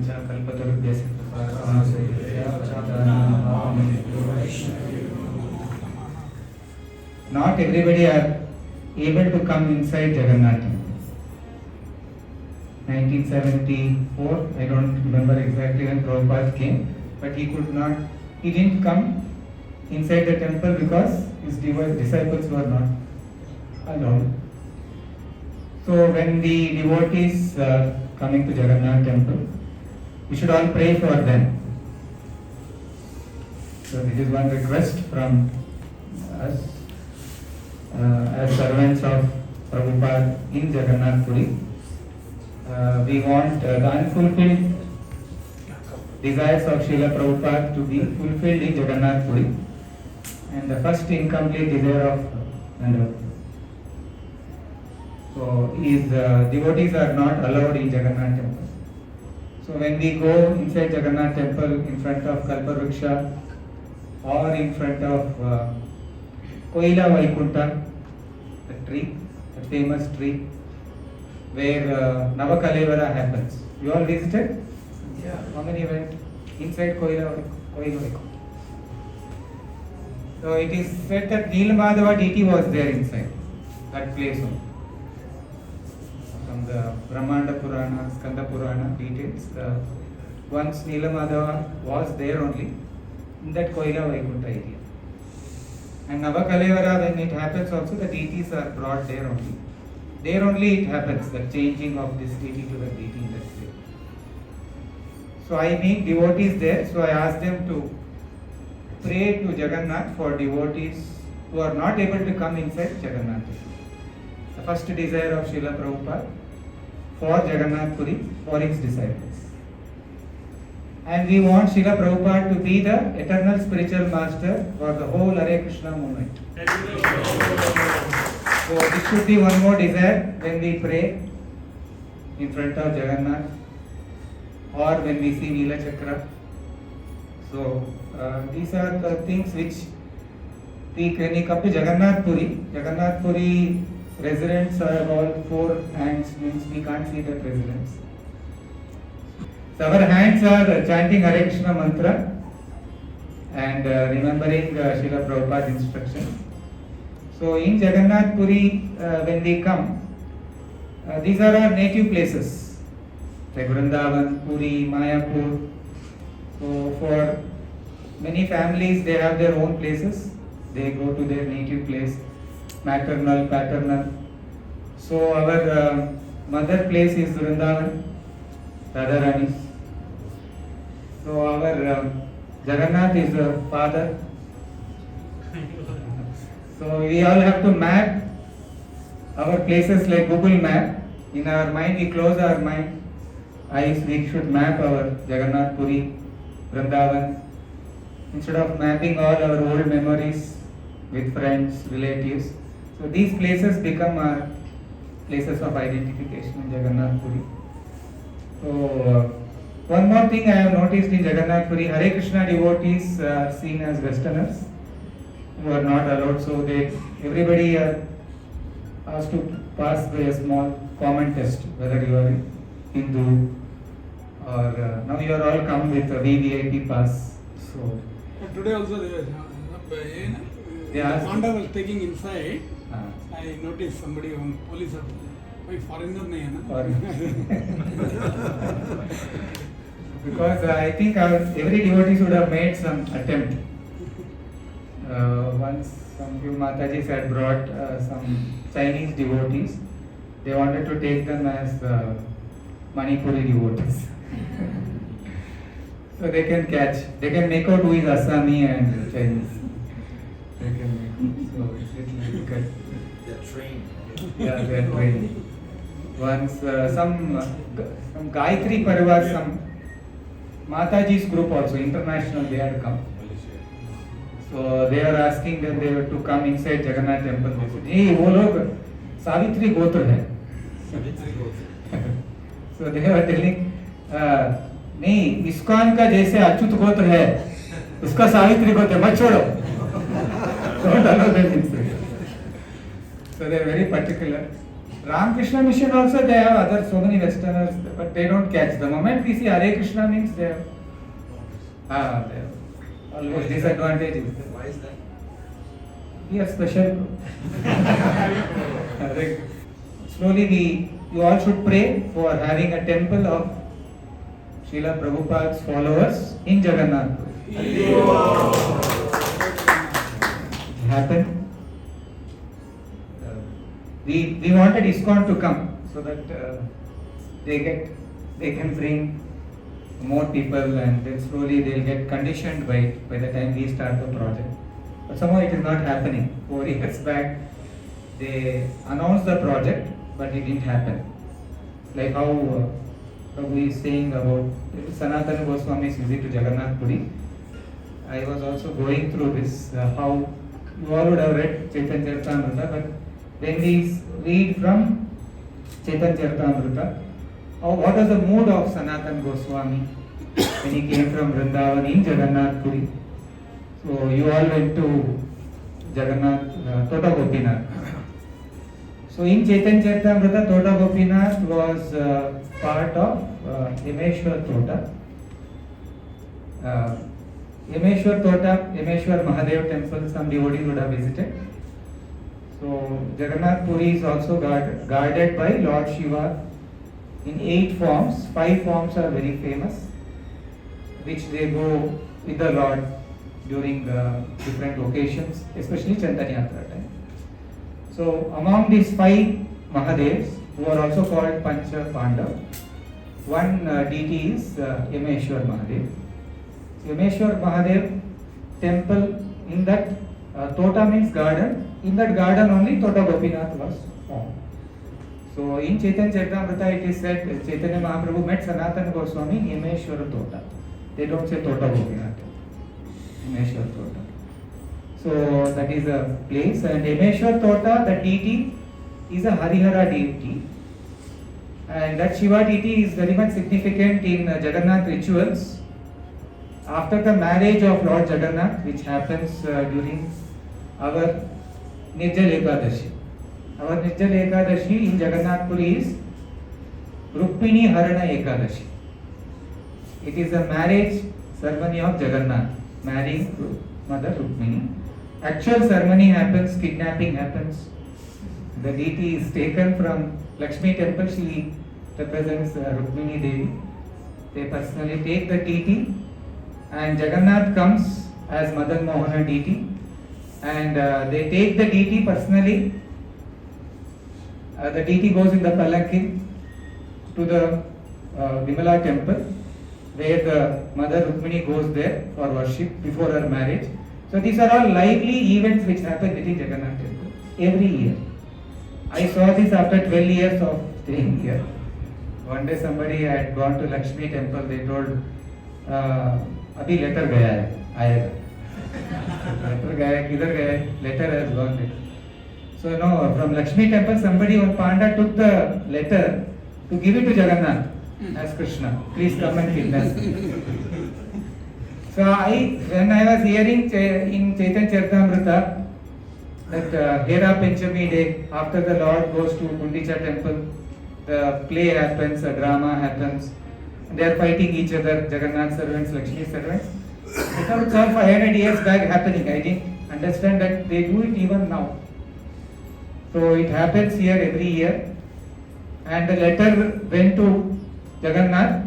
Vancha kalpatarubhyasya Not everybody are able to come inside Jagannath. 1974, I don't remember exactly when Prabhupada came, but he didn't come inside the temple because his disciples were not allowed. So when the devotees are coming to Jagannath temple, we should all pray for them. So this is one request from us as servants of Prabhupada in Jagannath Puri. We want the unfulfilled desires of Srila Prabhupada to be fulfilled in Jagannath Puri, and the first incomplete desire of Mandala. So his devotees are not allowed in Jagannath temple. So when we go inside Jagannath temple in front of Kalpavriksha or in front of Koila Vaikunta, the tree, the famous tree where Navakalevara happens. You all visited? Yeah. How many went inside Koila Vaikunta? So it is said that Neelamadhava deity was there inside that place only. From the Brahmanda Purana, Skanda Purana details, once Neelamadhava was there only in that Koila Vaikunta area. And Navakalevara, when it happens also, the deities are brought there only. There only it happens, the changing of this deity to the deity in that way. So I meet devotees there, so I ask them to pray to Jagannath for devotees who are not able to come inside Jagannath. The first desire of Srila Prabhupada for Jagannath Puri, for his disciples. And we want Srila Prabhupada to be the eternal spiritual master for the whole Hare Krishna movement. So this should be one more desire when we pray in front of Jagannath or when we see Neela Chakra. So these are the things which when we come to Jagannath Puri residents are all four hands, means we can't see the residents. So our hands are chanting Hare Krishna mantra and remembering Srila Prabhupada's instructions. So in Jagannath Puri, when we come, these are our native places, like Vrindavan, Puri, Mayapur. So for many families, they have their own places. They go to their native place, maternal, paternal. So our mother place is Vrindavan, Radharani. So our Jagannath is the father. So we all have to map our places like Google map. In our mind, we close our mind, eyes, we should map our Jagannath Puri, Vrindavan. Instead of mapping all our old memories with friends, relatives. So these places become our places of identification in Jagannath Puri. So one more thing I have noticed in Jagannath Puri, Hare Krishna devotees are seen as Westerners who are not allowed. So everybody are asked to pass by a small common test, whether you are Hindu or now you are all come with a VVIP pass. So today also Panda was taking inside. I noticed somebody on police officer. Why foreigner Because I think every devotee should have made some attempt. Once some few Matajis had brought some Chinese devotees. They wanted to take them as Manipuri devotees. So they can make out who is Assami and Chinese. They can make out. So it's little difficult. They're trained. Yeah, they are trained. Once some Gayatri Parivar, some Mataji's group also, international, they had come. So they are asking them they were to come inside Jagannath temple. They said, hey, वो लोग Savitri गोत्र है. So they were telling, नहीं, ISKCON का जैसे अच्युत गोत्र है, उसका सावित्री गोत्र मत छोड़ो. Don't allow them inside. So they are very particular. Ramakrishna mission also they have other so many Westerners, but they don't catch. The moment we see Hare Krishna means they have they have always disadvantages. Why is that? We are special. Slowly you all should pray for having a temple of Srila Prabhupada's followers in Jagannath Puri. It happened. We wanted ISKCON to come so that they can bring more people, and then slowly they'll get conditioned by the time we start the project. But somehow it is not happening. 4 years back they announced the project, but it didn't happen. Like how Prabhu is saying about Sanatana Goswami's visit to Jagannath Puri. I was also going through this, how you all would have read Chaitanya Charitamrita, but when we read from Chaitanya Charitamrita, what was the mood of Sanatana Goswami when he came from Vrindavan in Jagannath Puri? So you all went to Jagannath, Tota Gopinath. So in Chaitanya Charitamrita, Tota Gopinath was part of Yameshwar Tota. Yameshwar Tota, Yameshwar Mahadev temple, some devotees would have visited. So Jagannath Puri is also guarded by Lord Shiva in 8 forms. 5 forms are very famous, which they go with the Lord during different occasions, especially Chaitanya time. So among these 5 Mahadevs, who are also called Pancha Pandav, one deity is Yameshwar Mahadev. Yameshwar Mahadev temple, in that Tota means garden. In that garden only Tota Gopinath was formed. So in Chaitanya Charitamrita it is said Chaitanya Mahaprabhu met Sanatana Goswami in Yameshwar Tota. They don't say Tota Gopinath. Yameshwar Tota. So that is a place, and Yameshwar Tota, the deity, is a Harihara deity, and that Shiva deity is very much significant in Jagannath rituals. After the marriage of Lord Jagannath, which happens during our Nirjal Ekadashi. Our Nirjal Ekadashi in Jagannath Puri is Rukmini Harana Ekadashi. It is a marriage ceremony of Jagannath, marrying Mother Rukmini. Actual ceremony happens, kidnapping happens. The deity is taken from Lakshmi temple, she represents Rukmini Devi. They personally take the deity, and Jagannath comes as Madan Mohana deity, and they take the deity personally. The deity goes in the palanquin to the Vimala temple, where the Mother Rukmini goes there for worship before her marriage. So these are all lively events which happen within Jagannath temple every year. I saw this after 12 years of staying here. One day somebody had gone to Lakshmi temple, they told, अभी letter गया है, आएगा. Letter गया है, किधर गया है? Letter has gone there. So no, from Lakshmi temple somebody, one Panda took the letter to give it to Jagannath as Krishna. Please come and kidnap me. So when I was hearing in Chaitanya Charitamrita that Hera Panchami day, after the Lord goes to Gundicha temple, the play happens, a drama happens, they are fighting each other, Jagannath servants, Lakshmi servants. I thought it's all 500 years back happening. I didn't understand that they do it even now. So it happens here every year, and the letter went to Jagannath,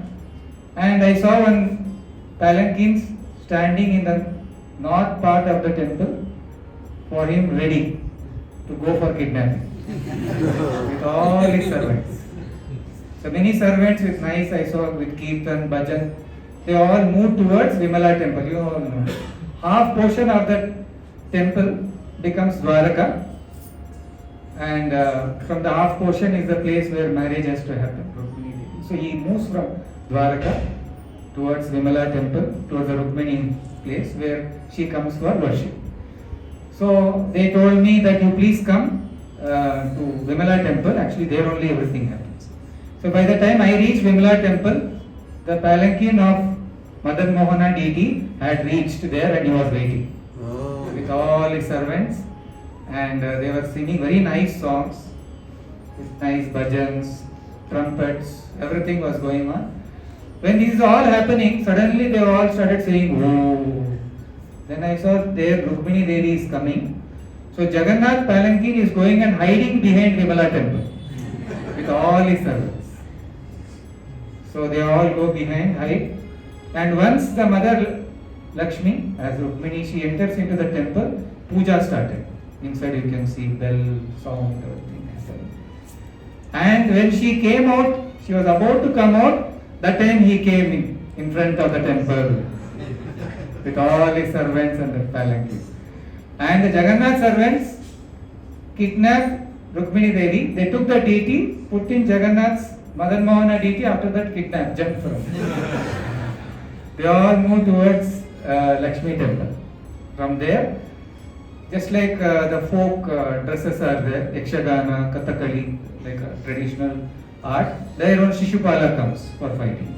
and I saw one palanquin standing in the north part of the temple for him ready to go for kidnapping with all his servants. So many servants with nice, I saw with Kirtan, Bhajan, they all moved towards Vimala temple. You all know. Half portion of that temple becomes Dwaraka, and from the half portion is the place where marriage has to happen. So he moves from Dwaraka towards Vimala temple, towards the Rukmini place where she comes for worship. So they told me that you please come to Vimala temple. Actually there only everything happens. So by the time I reached Vimala temple, the palanquin of Madan Mohana deity had reached there, and he was waiting with all his servants, and they were singing very nice songs. with nice bhajans, trumpets, everything was going on. When this is all happening, suddenly they all started saying, "Oh." Then I saw there Rukmini Devi is coming. So Jagannath palanquin is going and hiding behind Vimala temple with all his servants. So they all go behind, hide. And once the mother Lakshmi, as Rukmini, she enters into the temple, puja started. Inside you can see bell, sound, everything happening. And when she came out, she was about to come out, that time he came in front of the temple with all his servants and the palanquin. And the Jagannath servants kidnapped Rukmini Devi. They took the deity, put in Jagannath's Madan Mohana deity, after that kidnapped, jumped from. They all moved towards Lakshmi temple. From there, just like the folk dresses are there, Yakshagana, Kathakali, like a traditional art, their own Shishupala comes for fighting.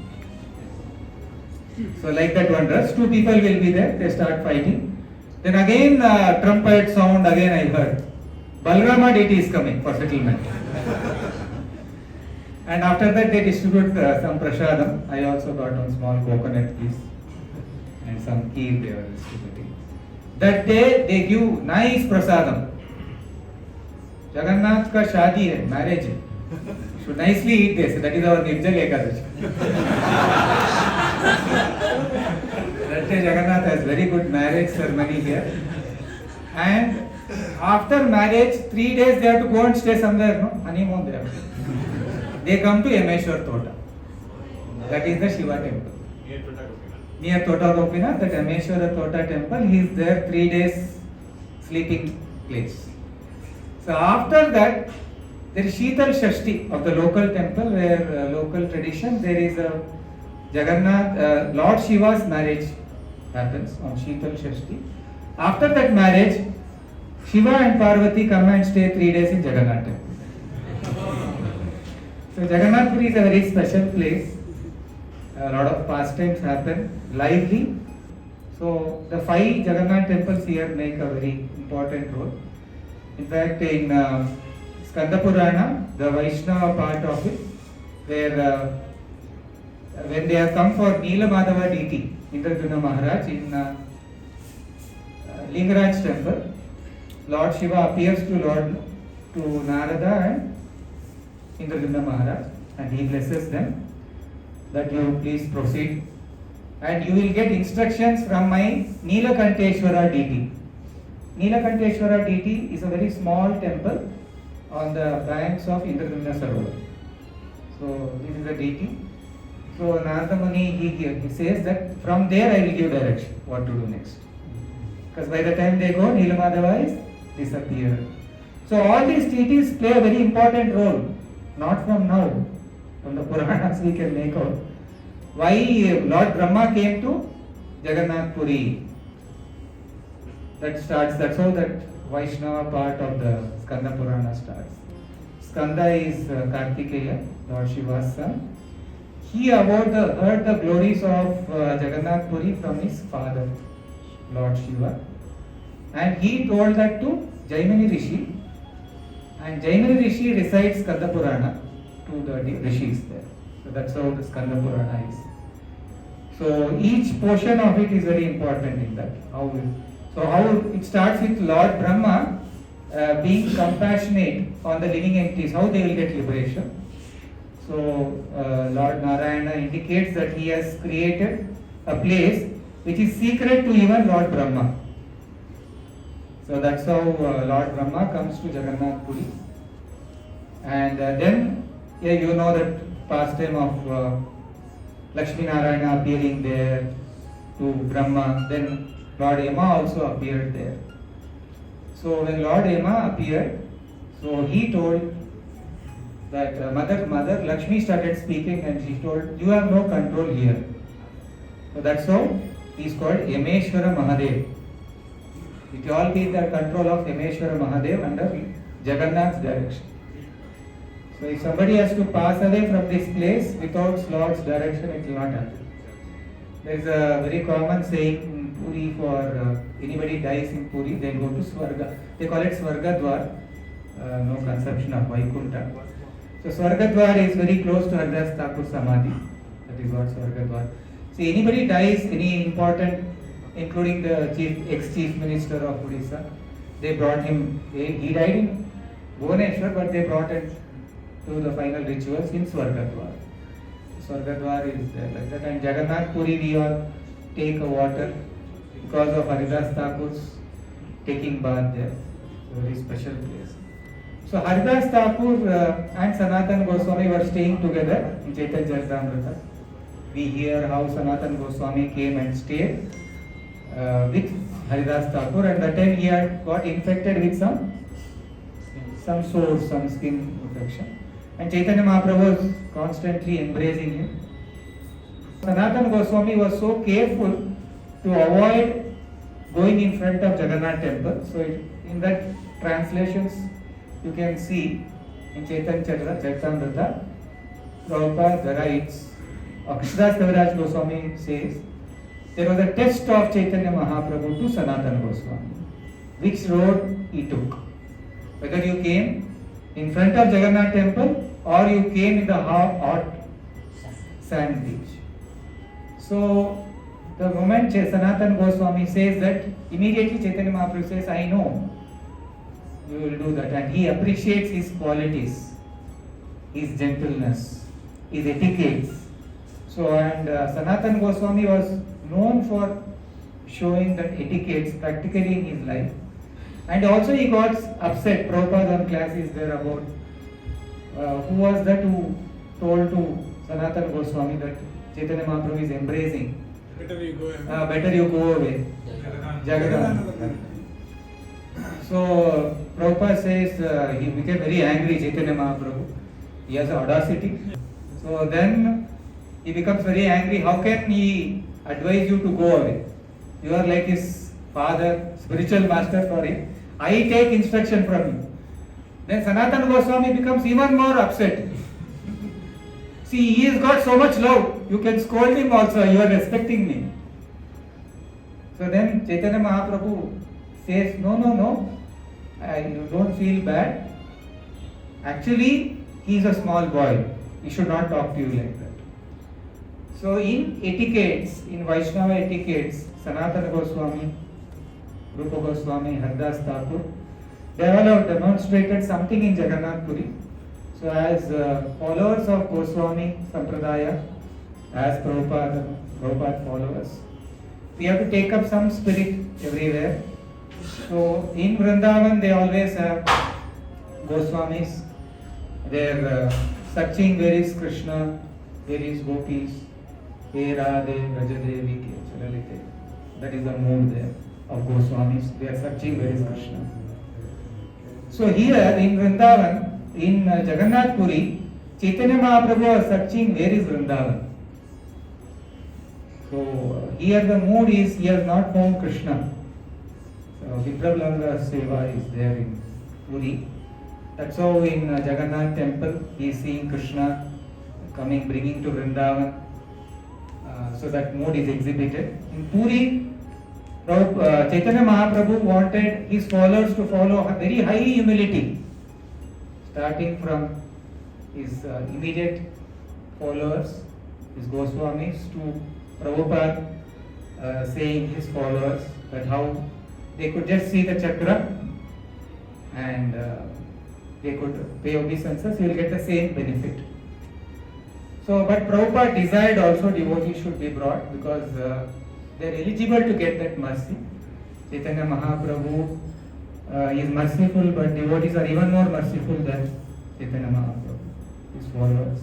So like that one dress, two people will be there, they start fighting. Then again trumpet sound, again I heard. Balrama deity is coming for settlement. And after that they distribute some prasadam. I also got one small coconut piece and some kheer they were distributing. That day they give nice prasadam. Jagannath ka shadi hai, marriage hai. Should nicely eat this. That is our Nirjal Ekadashi. That day Jagannath has very good marriage ceremony here. And after marriage, 3 days they have to go and stay somewhere, no? Honeymoon they have to. They come to Yameshwar Tota. That is the Shiva temple. Near Tota Gopinath, that Yameshwara Tota temple, he is there 3 days sleeping place. So after that, there is Sheetal Shashti of the local temple, where local tradition, there is a Jagannath, Lord Shiva's marriage happens on Sheetal Shashti. After that marriage, Shiva and Parvati come and stay 3 days in Jagannath temple. So Jagannath Puri is a very special place. A lot of pastimes happen, lively. So the 5 Jagannath temples here make a very important role. In fact, in Skanda Purana, the Vaishnava part of it, where when they have come for Neela Madhava deity, Indradyumna Maharaj in Lingaraj temple, Lord Shiva appears to Narada and Indradyumna Maharaj, and he blesses them that you please proceed, and you will get instructions from my Neelakanteshwara deity. Neelakanteshwara deity is a very small temple on the banks of Indradyumna Sarovar. So this is a deity. So Narada Muni he says that from there I will give direction what to do next. Because by the time they go, Neelamadhava is disappeared. So all these deities play a very important role. Not from now. From the Puranas we can make out why Lord Brahma came to Jagannath Puri. That's how that Vaishnava part of the Skanda Purana starts. Skanda is Kartikeya, Lord Shiva's son. He heard the glories of Jagannath Puri from his father, Lord Shiva. And he told that to Jaimini Rishi. And Jaimini Rishi recites Skanda Purana to the rishis there. So that's how the Skanda Purana is. So each portion of it is very important in that. How it starts with Lord Brahma being compassionate on the living entities, how they will get liberation. So Lord Narayana indicates that he has created a place which is secret to even Lord Brahma. So that's how Lord Brahma comes to Jagannath Puri. And then you know that pastime of Lakshmi Narayana appearing there to Brahma. Then Lord Yama also appeared there. So when Lord Yama appeared, so he told that Mother Lakshmi started speaking, and she told, you have no control here. So that's how he is called Yameshwara Mahadev. It will all be the control of Yameshwara Mahadev under Jagannath's direction. So if somebody has to pass away from this place without Lord's direction, it will not happen. There is a very common saying in Puri for anybody dies in Puri, they go to Swarga. They call it Swarga Dwar, no conception of Vaikuntha. So Swargadwar is very close to Haridas Thakur Samadhi. That is what Swargadwar. See, anybody dies, any important, including the ex-chief minister of Odisha, they brought him, he died in Bhubaneswar, but they brought him to the final rituals in Swargadwar. Swargadwar is there like that. And Jagannath Puri, we all take a water because of Haridas Thakur's taking bath there. So very special place. So Haridas Thakur and Sanatan Goswami were staying together in Chaitanya Charitamrita. We hear how Sanatan Goswami came and stayed with Haridas Thakur, and that time he had got infected with some sores, some skin infection. And Chaitanya Mahaprabhu was constantly embracing him. Sanatan Goswami was so careful to avoid going in front of Jagannath temple. So in that translations you can see in Chaitanya Charitamrita, Prabhupada writes, Akshadas Kaviraj Goswami says, there was a test of Chaitanya Mahaprabhu to Sanatan Goswami. Which road he took? Whether you came in front of Jagannath temple or you came in the hot sand beach. So the moment Sanatan Goswami says that, immediately Chaitanya Mahaprabhu says, I know you will do that. And he appreciates his qualities, his gentleness, his etiquettes. So, and Sanatan Goswami was known for showing that etiquettes practically in his life. And also he got upset. Prabhupada on class is there about who was that who told to Sanatan Goswami that Chaitanya Mahaprabhu is embracing. Better you go away. Better you go away. Jagannath. So Prabhupada says he became very angry, Chaitanya Mahaprabhu. He has audacity. So then he becomes very angry. How can he advise you to go away? You are like his father, spiritual master for him. I take instruction from you. Then Sanatan Goswami becomes even more upset. See, he has got so much love. You can scold him also. You are respecting me. So then Chaitanya Mahaprabhu says, no, you don't feel bad. Actually, he is a small boy. He should not talk to you like that. So in etiquettes, in Vaishnava etiquettes, Sanatana Goswami, Rupa Goswami, Haridas Thakur, they all have demonstrated something in Jagannath Puri. So as followers of Goswami Sampradaya, as Prabhupada followers, we have to take up some spirit everywhere. So in Vrindavan they always have Goswamis. They are searching where is Krishna, where is Gopis, He Radhe, Vrajadevi, Chalalite. That is the mood there of Goswamis. They are searching where is Krishna. So here in Vrindavan, in Jagannath Puri, Chaitanya Mahaprabhu was searching where is Vrindavan. So here the mood is he has not found Krishna. So Vipralanga Seva is there in Puri. That's how in Jagannath temple he is seeing Krishna coming, bringing to Vrindavan. So that mood is exhibited. In Puri, Chaitanya Mahaprabhu wanted his followers to follow very high humility, starting from his immediate followers, his Goswamis, to Prabhupada saying his followers that how they could just see the chakra and they could pay obeisances, you will get the same benefit. So, but Prabhupada desired also devotees should be brought because they are eligible to get that mercy. Chaitanya Mahaprabhu is merciful, but devotees are even more merciful than Chaitanya Mahaprabhu, his followers.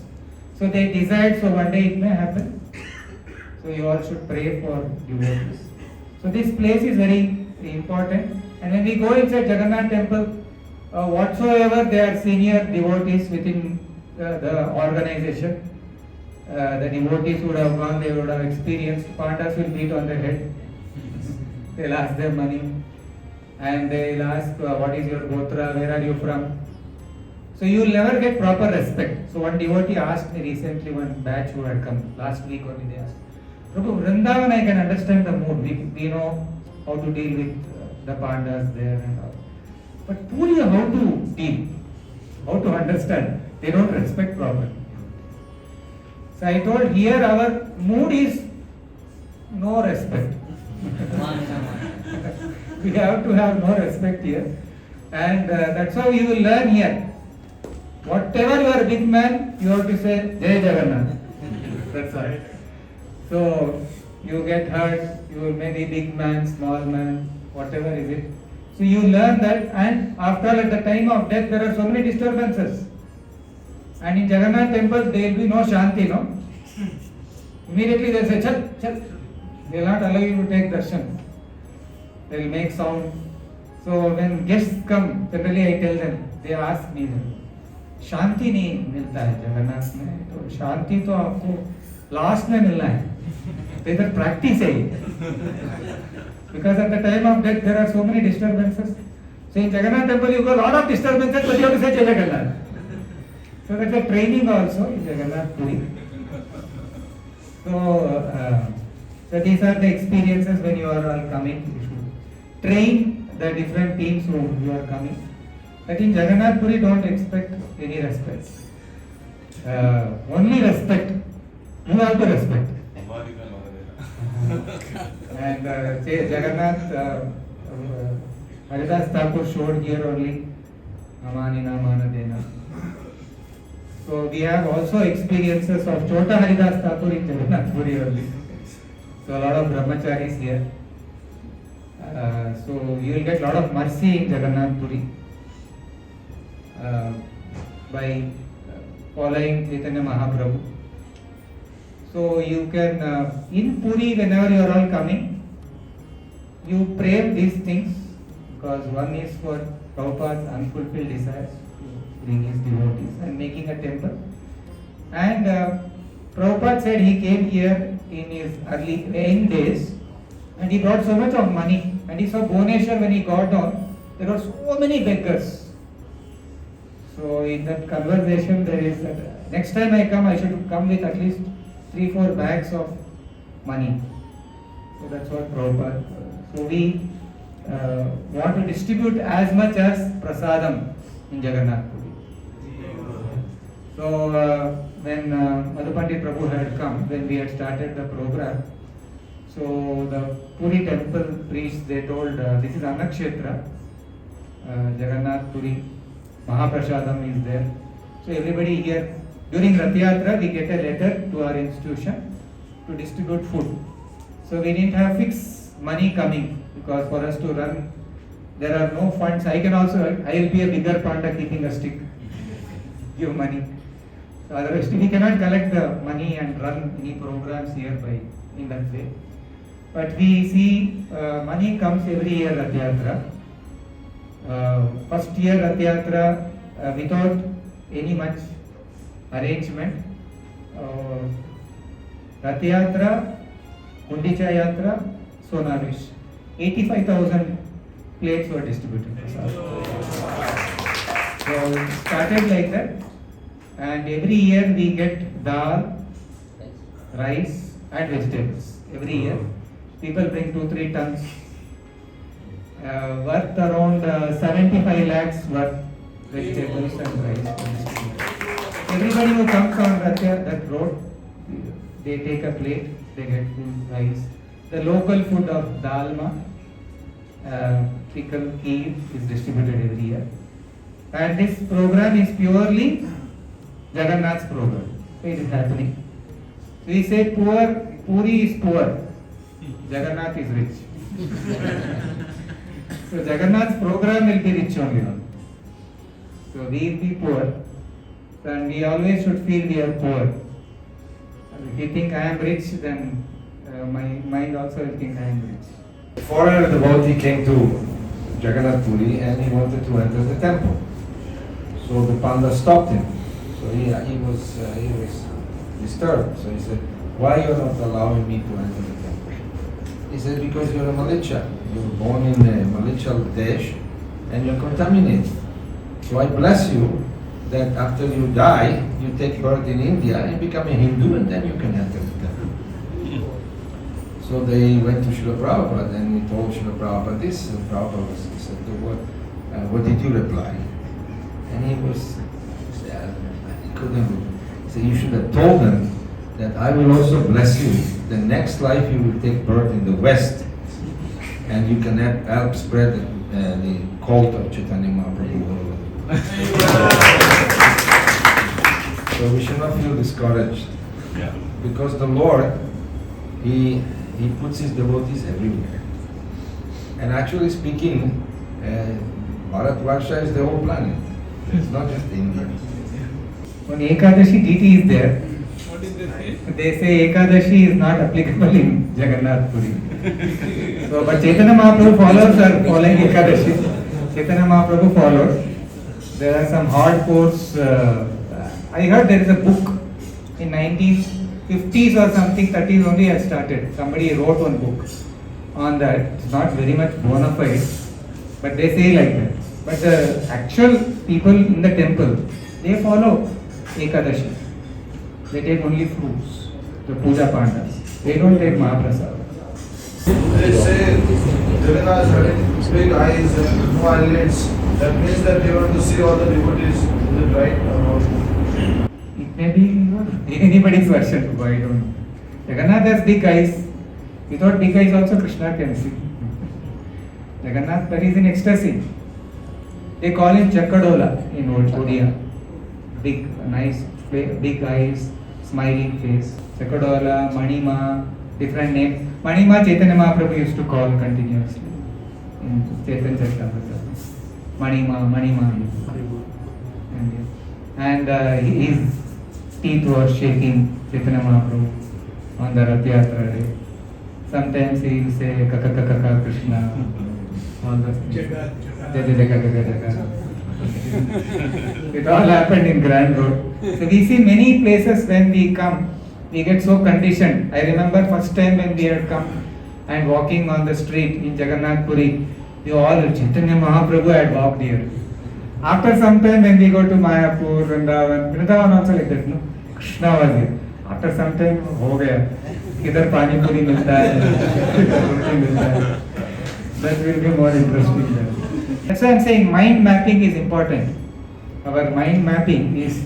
So they desired, so one day it may happen. So you all should pray for devotees. So this place is very important. And when we go inside Jagannath temple, whatsoever they are senior devotees within the organization, the devotees would have gone, they would have experienced, Pandas will beat on their head. They'll ask their money and they'll ask what is your gotra, where are you from. So you will never get proper respect. So one devotee asked me recently, one batch who had come last week only, they asked, Prabhu, Vrindavan I can understand the mood, we know how to deal with the Pandas there and all. But Puri, how to deal, how to understand. They don't respect properly. So I told here our mood is no respect. We have to have no respect here. And that's how you will learn here. Whatever you are a big man, you have to say Jai Jagannath. That's all. So you get hurt, you will maybe big man, small man, whatever is it. So you learn that, and after all, at the time of death there are so many disturbances. And in Jagannath temple there will be no Shanti, no? Immediately they will say, chal, chal. They will not allow you to take darshan. They will make sound. So when guests come, generally I tell them, they ask me, शांति नहीं मिलता है जगन्नाथ में, तो शांति तो आपको last में मिलना है, तो इधर प्रैक्टिस है, because at the time of death there are so many disturbances. So in Jagannath temple you got a lot of disturbances, but you have to say Jai Jagannath. So that's a training also in Jagannath Puri. So these are the experiences when you are all coming. You should train the different teams who you are coming. But in Jagannath Puri, don't expect any respect. Only respect. You have to respect. And Jagannath, Haridas Thakur showed here only Amanina Manadena. So we have also experiences of Chota Haridas Thakur in Jagannath Puri only. So a lot of brahmacharis here. So you will get a lot of mercy in Jagannath Puri. By following Chaitanya Mahaprabhu. So you can, in Puri, whenever you are all coming, you pray these things, because one is for Prabhupada's unfulfilled desires to bring his devotees and making a temple. And Prabhupada said he came here in his early days and he brought so much of money, and he saw Bhubaneswar when he got down, there were so many beggars. So in that conversation there is that next time I come, I should come with at least 3-4 bags of money. So that's what Prabhupada. So we want to distribute as much as prasadam in Jagannath Puri. So when Madhupandit Prabhu had come, when we had started the program, so the Puri temple priests, they told this is Anakshetra, Jagannath Puri. Mahaprasadam is there. So everybody here, during Rath Yatra, we get a letter to our institution to distribute food. So we didn't have fixed money coming, because for us to run, there are no funds. I will be a bigger panda keeping a stick, give money. So otherwise we cannot collect the money and run any programs here in that way. But we see money comes every year Rath Yatra. First year Rath Yatra without any much arrangement. Rath Yatra, Gundicha Yatra, Sonavish. 85,000 plates were distributed. So it started like that, and every year we get dal, rice and vegetables. Every year people bring 2-3 tons. Worth around 75 lakhs worth vegetables and rice. Everybody who comes on that road, they take a plate, they get food, rice. The local food of dalma, pickle, kheer is distributed every year. And this program is purely Jagannath's program. So it is happening. So we say Puri is poor, Jagannath is rich. So Jagannath's program will be rich only. So we will be poor, and we always should feel we are poor. If you think I am rich, then my mind also will think I am rich. A foreigner devotee came to Jagannath Puri and he wanted to enter the temple. So the panda stopped him. So he was disturbed. So he said, "Why you are not allowing me to enter the temple?" He said, "Because you are a Malicha. You were born in a Malichal Desh and you are contaminated. So I bless you that after you die, you take birth in India and become a Hindu, and then you can enter the temple." So they went to Srila Prabhupada and he told Srila Prabhupada this, and Prabhupada said, what did you reply? And he was, I couldn't believe. He said, you should have told them that I will also bless you. The next life you will take birth in the West, and you can help spread the cult of Chaitanya Mahaprabhu all over. So we should not feel discouraged, because the Lord, He puts His devotees everywhere. And actually speaking, Bharatvarsha is the whole planet. It's not just India. When Ekadashi deity is there, What did they say? they say Ekadashi is not applicable in Jagannath Puri. So, but Chaitanya Mahaprabhu followers are following Ekadashi. Chaitanya Mahaprabhu followed. There are some hardcore. I heard there is a book in 1950s or something, 30s only has started. Somebody wrote one book on that. It's not very much bona fide, but they say like that. But the actual people in the temple, they follow Ekadashi. They take only fruits, the puja pandas. They don't take Mahaprasad. They say Jagannath having big eyes and no eyelids. That means that they want to see all the devotees. Is it right or wrong? It may be anybody's version, I don't know. Jagannath has big eyes. Without big eyes also Krishna can see. Jagannath Puri is in ecstasy. They call him Chakadola in old Odia. Big, nice, big eyes, smiling face. Chakadola, Manima, different names. Manima Chaitanya Mahaprabhu used to call continuously in Chaitanya Charitamrita. Manima. And his teeth were shaking, Chaitanya Mahaprabhu, on the Rath Yatra day. Sometimes he will say Kaka Krishna, all those things. Jagat. It all happened in Grand Road. So we see many places when we come, we get so conditioned. I remember first time when we had come and walking on the street in Jagannath Puri, we all, Chaitanya Mahaprabhu had walked here. After some time when we go to Mayapur, Vrindavan also like that, no? Krishna was here. After some time, ho gaya. Idhar pani puri milta hai, idhar roti milta hai. That will be more interesting then. That's why I'm saying mind mapping is important. Our mind mapping is,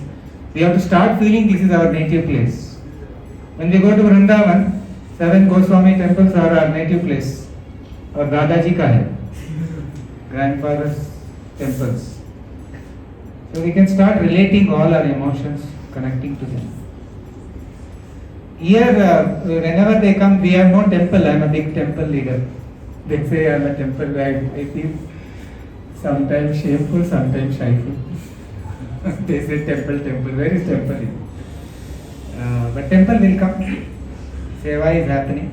we have to start feeling this is our native place. When we go to Vrindavan, 7 Goswami temples are our native place. Our Dadaji ka hai. Grandfather's temples. So we can start relating all our emotions, connecting to them. Here, whenever they come, we have no temple. I am a big temple leader. They say I am a temple guide. I feel sometimes shameful, sometimes shyful. They say temple. Where is temple? But temple will come. Seva is happening.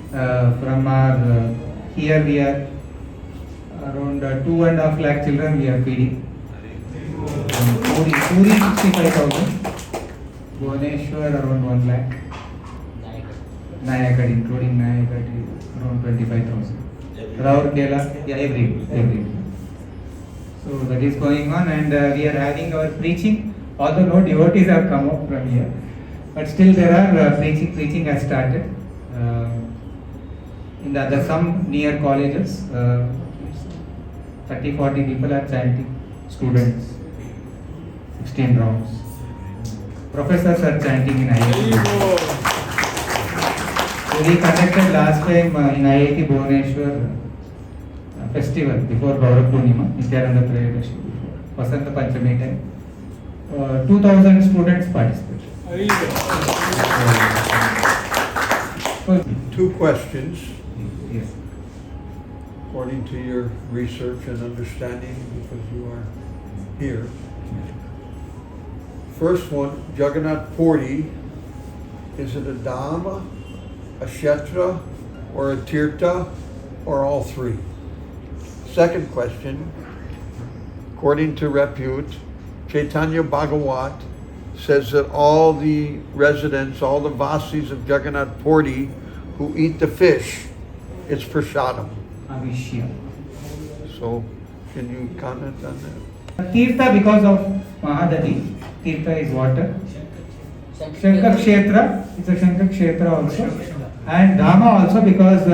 From our, here we are around 2.5 lakh children we are feeding. Puri 65,000. Bhubaneswar around 1 lakh. Nayagad, including Nayagad, around 25,000. Raurkela, every. So that is going on, and we are having our preaching. Although no devotees have come up from here, but still there are preaching has started. In the other some near colleges, 30-40 people are chanting. Students, 16 rounds. Professors are chanting in IIT. So we conducted last time in IIT Bhubaneswar festival before Gaura Mandal Parikrama, Vasanta Panchami time. 2,000 students participated. Two questions, Yes. according to your research and understanding, because you are here. First one, Jagannath Puri, is it a Dhamma, a Kshetra, or a Tirtha, or all three? Second question, according to repute, Chaitanya Bhagavat says that all the residents, all the Vasis of Jagannath Puri who eat the fish, it's prasadam. Avishya. So, can you comment on that? Tirtha because of Mahadadi. Tirtha is water. Shankar Kshetra, it's a Shankar Kshetra also. And Dhamma also because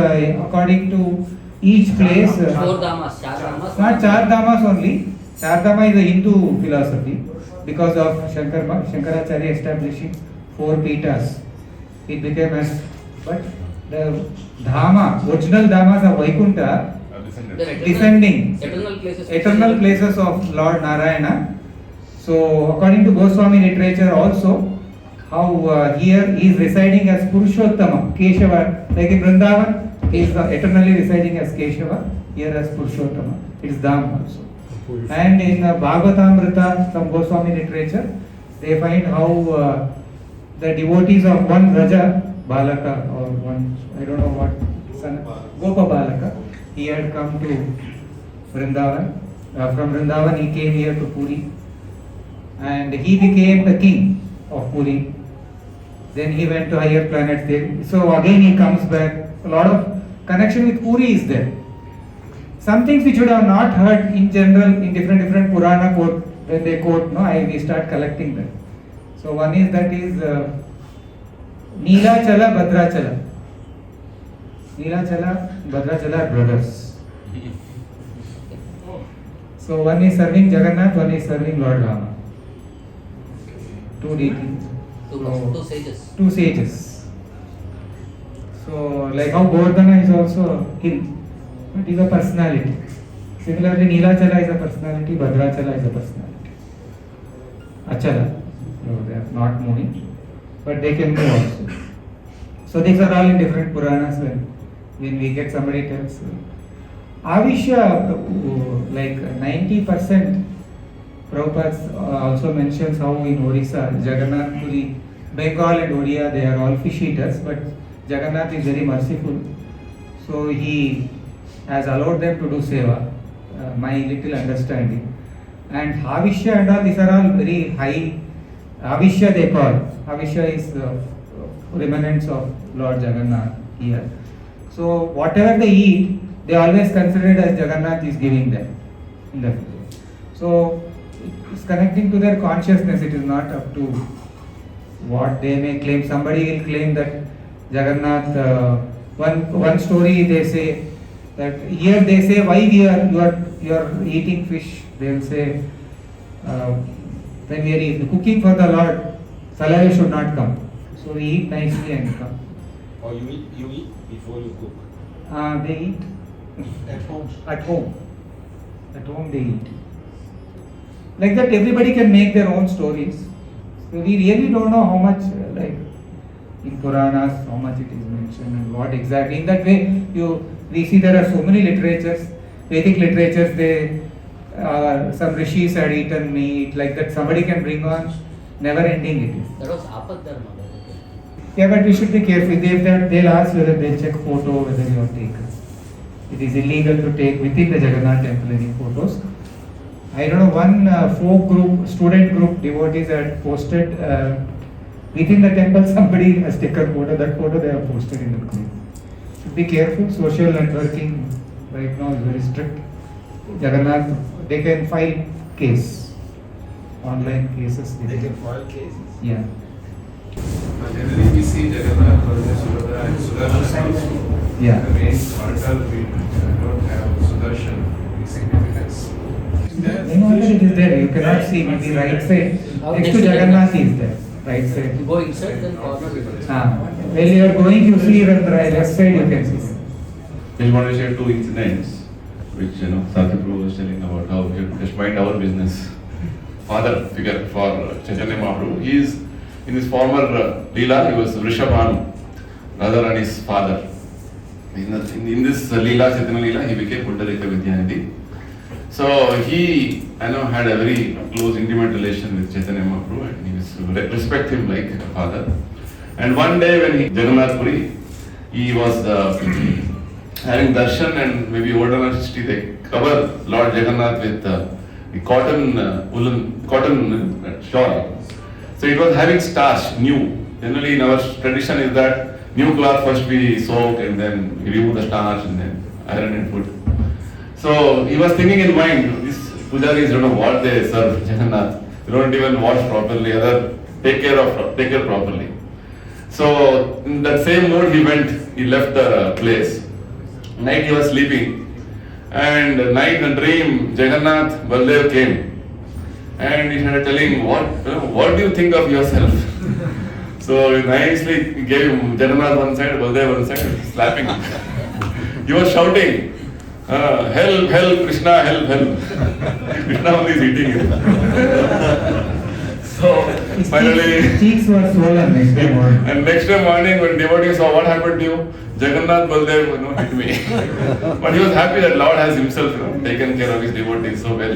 according to each place. Four Dhammas, Char Dhammas. Not Char Dhammas only. Char Dhamma is a Hindu philosophy. because of Shankaracharya establishing 4 Pitas, it became as, but the Dhama, original Dhamas of Vaikuntha, descending, eternal places of Lord Narayana. So according to Goswami literature also, how here he is residing as Purushottama, Keshava, like in Vrindavan, he is eternally residing as Keshava, here as Purushottama, it is Dham also. And in Bhagavatamrita, some Goswami literature, they find how the devotees of one Raja Balaka or one, I don't know what, son, Gopa Balaka, he had come to Vrindavan. From Vrindavan he came here to Puri and he became the king of Puri. Then he went to higher planets there. So again he comes back. A lot of connection with Puri is there. Some things which you would have not heard in general in different Purana quote, when they quote, we start collecting them. So one is that is Neelachala, Bhadrachala. Neelachala, Bhadrachala are brothers. So one is serving Jagannath, one is serving Lord Rama. 2 deities. Two sages. 2 sages. So like how Govardhana is also a hill, but is a personality. Similarly, Neelachala is a personality, Bhadrachala is a personality. Achala, no, they are not moving, but they can move also. So these are all in different Puranas. When we get somebody tells, Avishya, like 90%, Prabhupada also mentions how in Orissa, Jagannath Puri, Bengal and Odia, they are all fish eaters, but Jagannath is very merciful. So he has allowed them to do seva, my little understanding. And Avishya and all, these are all very high, Avishya they call. Avishya is the remnants of Lord Jagannath here. So whatever they eat, they always consider it as Jagannath is giving them in the future. So it's connecting to their consciousness, it is not up to what they may claim. Somebody will claim that Jagannath, one story they say, that here they say, why you are eating fish? They will say, when we are cooking for the Lord, salary should not come. So we eat nicely and come. Or you eat before you cook? They eat At home? at home. At home they eat. Like that everybody can make their own stories. So we really don't know how much, like in Puranas, how much it is mentioned and what exactly. In that way, we see there are so many literatures, Vedic literatures, some rishis had eaten meat, like that somebody can bring on, never ending it is. That was Apadharma. Yeah, but we should be careful. They'll ask whether they'll check photo, whether you have taken. It is illegal to take within the Jagannath temple any photos. I don't know, one folk group, student group, devotees had posted within the temple, somebody has taken photo, that photo they have posted in the group. Should be careful, social networking right now is very strict. Jagannath, they can file case, online cases. They can file cases? Yeah. Generally we see Jagannath, Subhadra and Sudarshan also. Yeah. The main altar we don't have Sudarshan significance. In order it is there, you cannot see, maybe right side, next to Jagannath is there, right side. You go inside, then corner. When you are going, you see on the left side, you can see. Just want to share 2 incidents, which Sadhguru was telling about how we have to just mind our business. Father figure for Chaitanya Mahaprabhu. He is, in his former Leela, he was Vrishabhanu, Radharani's father. In this Leela, Chaitanya Leela, he became Pundarika Vidyanidhi. So he, had a very close, intimate relation with Chaitanya Mahaprabhu, and he used to respect him like a father. And one day when he Jagannath Puri, he was having darshan, and maybe older Shri, they cover Lord Jagannath with the cotton shawl. So it was having starch, new. Generally in our tradition is that new cloth first we soak and then we remove the starch and then iron and put. So he was thinking in mind, these pujaris don't know what they serve Jagannath. They don't even wash properly, take care properly. So in that same mood he left the place. Night he was sleeping, and night in a dream Jagannath Baldev came And he started telling, what do you think of yourself? So he nicely gave him Jagannath one side, Baldev one side, slapping him. He was shouting, help, help, Krishna, help, help. Krishna only is eating him. So His finally, cheeks were swollen next day morning. and next day morning when devotees saw what happened to you, Jagannath Baldev hit me. But he was happy that Lord has himself taken care of his devotees so well.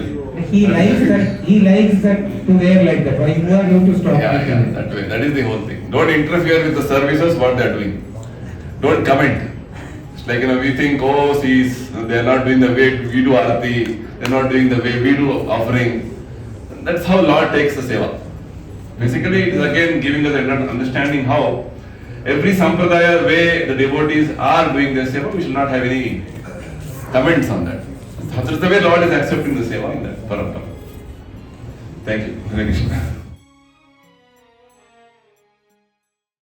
He likes that to wear like that. Why you are going to stop Yeah, that way. That is the whole thing. Don't interfere with the services, what they are doing. Don't comment. It's like, we think, oh, see, they are not doing the way we do arati, they are not doing the way we do offering. That's how Lord takes the seva. Basically, it is again giving us an understanding how every sampradaya way the devotees are doing their seva, we should not have any comments on that. That's the way Lord is accepting the seva in that parampara. Thank you. Hare Krishna.